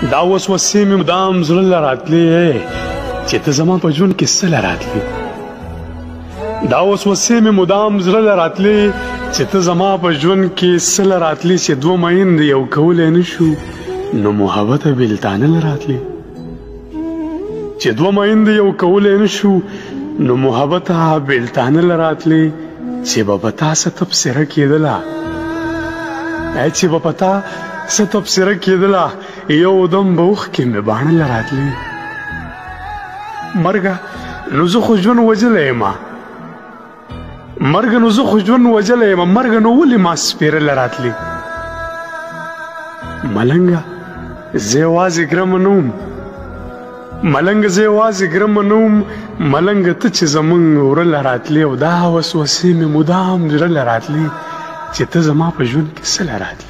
دا وسوسې مې مدام زړه له راتلې چې ته زما په ژوند کې څه له راتلې دا وسوسې مې مدام زړه له راتلې چې ته زما په ژوند کې څه له راتلې چې دوه میندې یو کولی نه شو نو محبته بېلتانه له راتلې چې دوه میندې یو کولی نه شو نو محبته بېلتانه له راتلې چې به په تا څه تبصره کېدله چې به په تا څه تبصره کېدله یو دم به اوښکې مې باڼه له راتلې مرګه نو زه خو ژوند وژلی یم مرګه نو زه خو ژوند وژلی یم مرګه نو ولې ما سپېره له راتلې ملنګه زه یوازې ګرمه نه وم ملنګه زه یوازې ګرمه نه وم ملنګه ته چې زمونږ وره له راتلې او دا وسوسې مې مدام زړه له راتلې چې ته زما په ژوند کې څه له راتلې